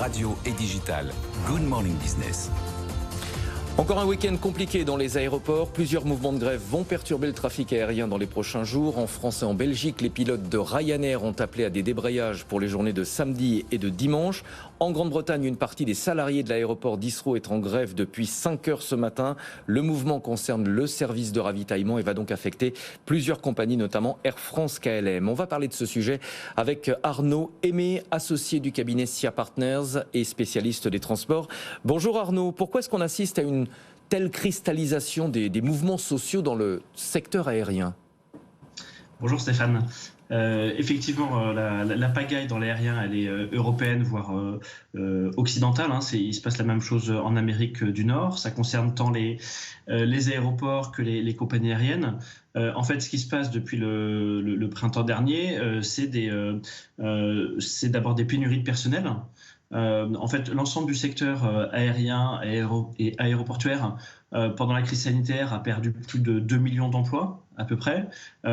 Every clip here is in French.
radio et digital. Good Morning Business. Encore un week-end compliqué dans les aéroports. Plusieurs mouvements de grève vont perturber le trafic aérien dans les prochains jours. En France et en Belgique, les pilotes de Ryanair ont appelé à des débrayages pour les journées de samedi et de dimanche. En Grande-Bretagne, une partie des salariés de l'aéroport d'Heathrow est en grève depuis 5 heures ce matin. Le mouvement concerne le service de ravitaillement et va donc affecter plusieurs compagnies, notamment Air France KLM. On va parler de ce sujet avec Arnaud Aimé, associé du cabinet SIA Partners et spécialiste des transports. Bonjour Arnaud, pourquoi est-ce qu'on assiste à une telle cristallisation des mouvements sociaux dans le secteur aérien? Bonjour Stéphane. Effectivement, la pagaille dans l'aérien, elle est européenne, voire occidentale. Il se passe la même chose en Amérique du Nord. Ça concerne tant les aéroports que les compagnies aériennes. En fait, ce qui se passe depuis le printemps dernier, c'est d'abord des pénuries de personnel. En fait, l'ensemble du secteur aérien et aéroportuaire pendant la crise sanitaire a perdu plus de 2 millions d'emplois à peu près.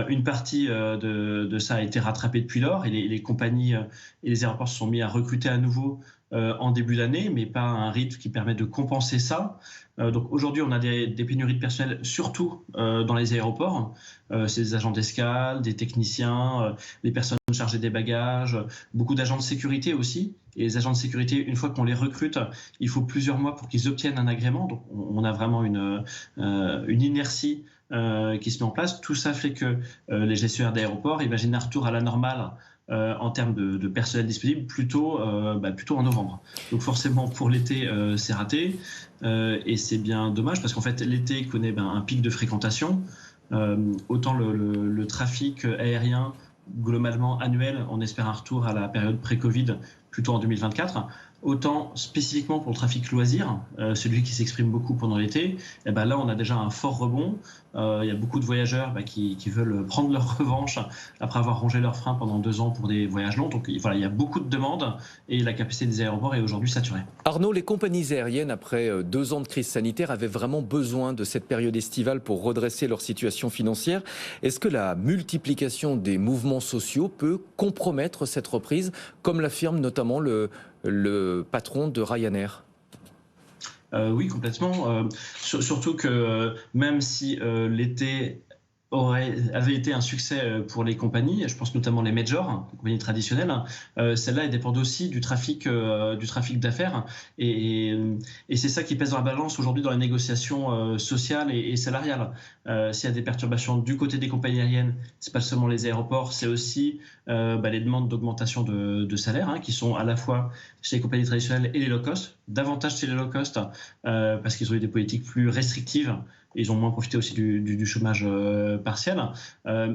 Une partie de ça a été rattrapée depuis lors et les compagnies et les aéroports se sont mis à recruter à nouveau en début d'année, mais pas à un rythme qui permet de compenser ça. Donc aujourd'hui, on a des pénuries de personnel, surtout dans les aéroports. C'est des agents d'escale, des techniciens, les personnes chargées des bagages, beaucoup d'agents de sécurité aussi. Et les agents de sécurité, une fois qu'on les recrute, il faut plusieurs mois pour qu'ils obtiennent un agrément. Donc on a vraiment une inertie qui se met en place. Tout ça fait que les gestionnaires d'aéroports imaginent un retour à la normale en termes de personnel disponible plutôt en novembre. Donc forcément pour l'été c'est raté et c'est bien dommage parce qu'en fait l'été connaît un pic de fréquentation. Autant le trafic aérien globalement annuel, on espère un retour à la période pré-Covid plutôt en 2024. Autant spécifiquement pour le trafic loisir, celui qui s'exprime beaucoup pendant l'été, là on a déjà un fort rebond. Il y a beaucoup de voyageurs qui veulent prendre leur revanche après avoir rongé leurs freins pendant 2 ans pour des voyages longs. Donc voilà, il y a beaucoup de demandes et la capacité des aéroports est aujourd'hui saturée. Arnaud, les compagnies aériennes, après 2 ans de crise sanitaire, avaient vraiment besoin de cette période estivale pour redresser leur situation financière. Est-ce que la multiplication des mouvements sociaux peut compromettre cette reprise, comme l'affirme notamment le patron de Ryanair? Oui, complètement. Surtout que même si l'été avait été un succès pour les compagnies, je pense notamment les majors, les compagnies traditionnelles, celles-là elles dépendent aussi du trafic d'affaires et c'est ça qui pèse dans la balance aujourd'hui dans les négociations sociales et salariales. S'il y a des perturbations du côté des compagnies aériennes, c'est pas seulement les aéroports, c'est aussi les demandes d'augmentation de salaire qui sont à la fois chez les compagnies traditionnelles et les low cost, davantage chez les low cost parce qu'ils ont eu des politiques plus restrictives. Ils ont moins profité aussi du chômage partiel.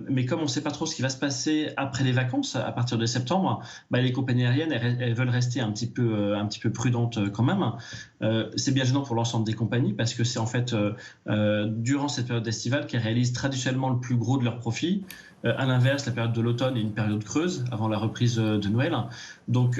Mais comme on ne sait pas trop ce qui va se passer après les vacances, à partir de septembre, les compagnies aériennes elles veulent rester un petit peu prudentes quand même. C'est bien gênant pour l'ensemble des compagnies parce que c'est en fait durant cette période estivale qu'elles réalisent traditionnellement le plus gros de leurs profits. À l'inverse, la période de l'automne est une période creuse avant la reprise de Noël. Donc,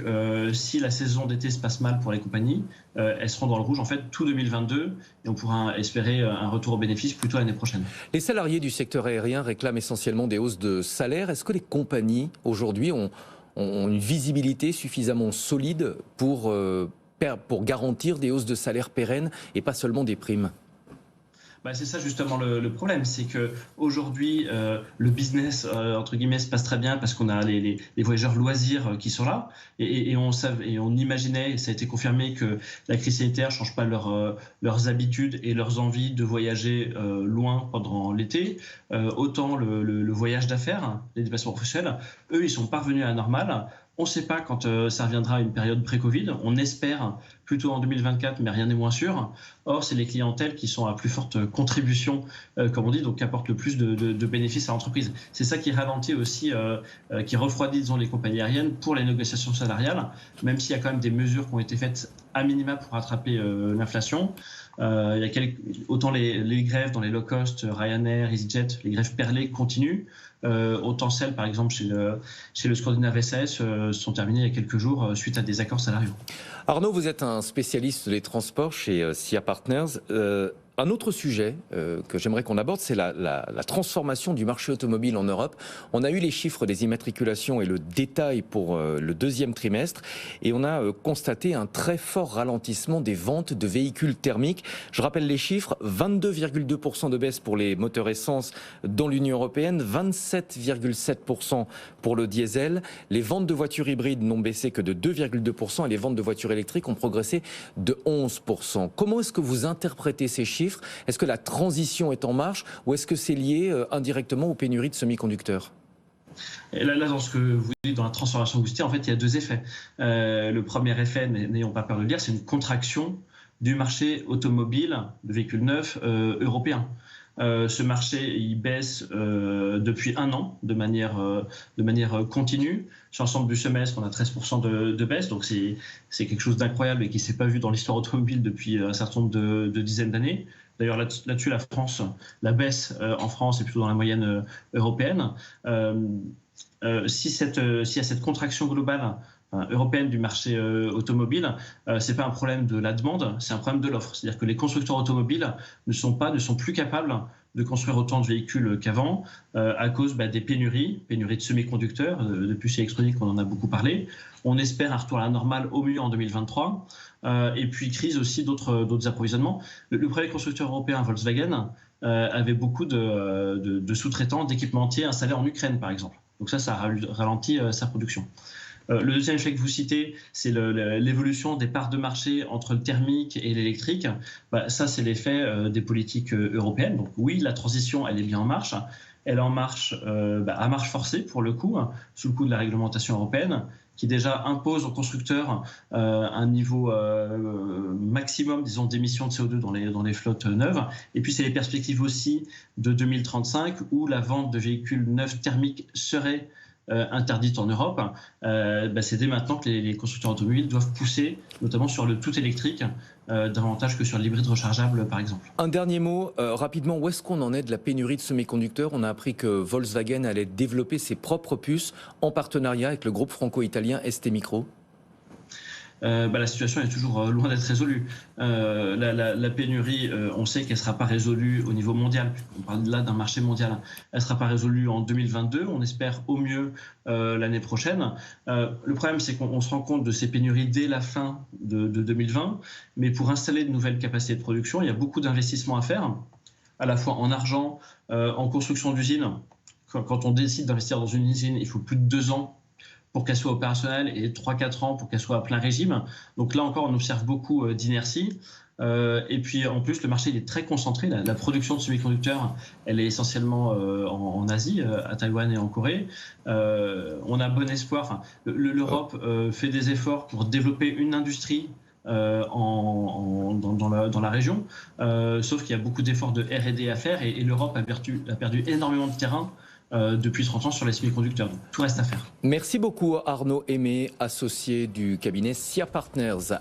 si la saison d'été se passe mal pour les compagnies, elles seront dans le rouge en fait tout 2022 et on pourra espérer un retour au bénéfice plutôt l'année prochaine. Les salariés du secteur aérien réclament essentiellement des hausses de salaire. Est-ce que les compagnies aujourd'hui ont une visibilité suffisamment solide pour garantir des hausses de salaire pérennes et pas seulement des primes ? C'est ça justement le problème, c'est qu'aujourd'hui le business entre guillemets se passe très bien parce qu'on a les voyageurs loisirs qui sont là et on imaginait, et ça a été confirmé, que la crise sanitaire ne change pas leurs habitudes et leurs envies de voyager loin pendant l'été. Autant le voyage d'affaires, les déplacements professionnels, eux ils sont parvenus à la normale. On ne sait pas quand ça reviendra à une période pré-Covid. On espère plutôt en 2024, mais rien n'est moins sûr. Or, c'est les clientèles qui sont à plus forte contribution, comme on dit, donc qui apportent le plus de bénéfices à l'entreprise. C'est ça qui ralentit aussi, qui refroidit, disons, les compagnies aériennes pour les négociations salariales, même s'il y a quand même des mesures qui ont été faites à minima pour rattraper l'inflation. Autant les grèves dans les low cost, Ryanair, EasyJet, les grèves perlées continuent. Autant celles, par exemple, chez le Scandinave SAS, sont terminées il y a quelques jours suite à des accords salariaux. Arnaud, vous êtes un spécialiste des transports chez SIA Partners. Un autre sujet que j'aimerais qu'on aborde, c'est la transformation du marché automobile en Europe. On a eu les chiffres des immatriculations et le détail pour le deuxième trimestre et on a constaté un très fort ralentissement des ventes de véhicules thermiques. Je rappelle les chiffres, 22,2% de baisse pour les moteurs essence dans l'Union européenne, 27,7% pour le diesel. Les ventes de voitures hybrides n'ont baissé que de 2,2% et les ventes de voitures électriques ont progressé de 11%. Comment est-ce que vous interprétez ces chiffres ? Est-ce que la transition est en marche ou est-ce que c'est lié indirectement aux pénuries de semi-conducteurs ? Et là, dans ce que vous dites, dans la transformation que vous dites, en fait, il y a deux effets. Le premier effet, n'ayons pas peur de le dire, c'est une contraction du marché automobile de véhicules neufs européens. Ce marché, il baisse depuis un an de manière continue. Sur l'ensemble du semestre, on a 13% de baisse, donc c'est quelque chose d'incroyable et qui ne s'est pas vu dans l'histoire automobile depuis un certain nombre de dizaines d'années. D'ailleurs, là-dessus, la baisse en France est plutôt dans la moyenne européenne. S'il y a cette contraction globale européenne du marché automobile, c'est pas un problème de la demande, c'est un problème de l'offre. C'est-à-dire que les constructeurs automobiles ne sont plus capables de construire autant de véhicules qu'avant à cause des pénuries de semi-conducteurs, de puces électroniques, on en a beaucoup parlé. On espère un retour à la normale au mieux en 2023. Et puis crise aussi d'autres approvisionnements. Le premier constructeur européen, Volkswagen, avait beaucoup de sous-traitants, d'équipementiers installés en Ukraine, par exemple. Donc ça a ralenti sa production. Le deuxième effet que vous citez, c'est l'évolution des parts de marché entre le thermique et l'électrique. Ça, c'est l'effet des politiques européennes. Donc oui, la transition, elle est bien en marche. Elle est en marche à marche forcée, pour le coup, sous le coup de la réglementation européenne, qui déjà impose aux constructeurs un niveau maximum, disons, d'émissions de CO2 dans les flottes neuves. Et puis, c'est les perspectives aussi de 2035, où la vente de véhicules neufs thermiques serait interdite en Europe. C'est dès maintenant que les constructeurs automobiles doivent pousser, notamment sur le tout électrique, davantage que sur l'hybride rechargeable, par exemple. Un dernier mot, rapidement, où est-ce qu'on en est de la pénurie de semi-conducteurs ? On a appris que Volkswagen allait développer ses propres puces en partenariat avec le groupe franco-italien ST Micro. La situation est toujours loin d'être résolue. La pénurie, on sait qu'elle ne sera pas résolue au niveau mondial. On parle là d'un marché mondial. Elle ne sera pas résolue en 2022. On espère au mieux l'année prochaine. Le problème, c'est qu'on se rend compte de ces pénuries dès la fin de 2020. Mais pour installer de nouvelles capacités de production, il y a beaucoup d'investissements à faire, à la fois en argent, en construction d'usines. Quand on décide d'investir dans une usine, il faut plus de 2 ans pour qu'elle soit opérationnelle et 3-4 ans pour qu'elle soit à plein régime. Donc là encore, on observe beaucoup d'inertie. Et puis en plus, le marché il est très concentré. La production de semi-conducteurs, elle est essentiellement en Asie, à Taïwan et en Corée. On a bon espoir. L'Europe fait des efforts pour développer une industrie dans la région. Sauf qu'il y a beaucoup d'efforts de R&D à faire et l'Europe a perdu énormément de terrain depuis 30 ans sur les semi-conducteurs. Donc, tout reste à faire. Merci beaucoup Arnaud Aimé, associé du cabinet SIA Partners.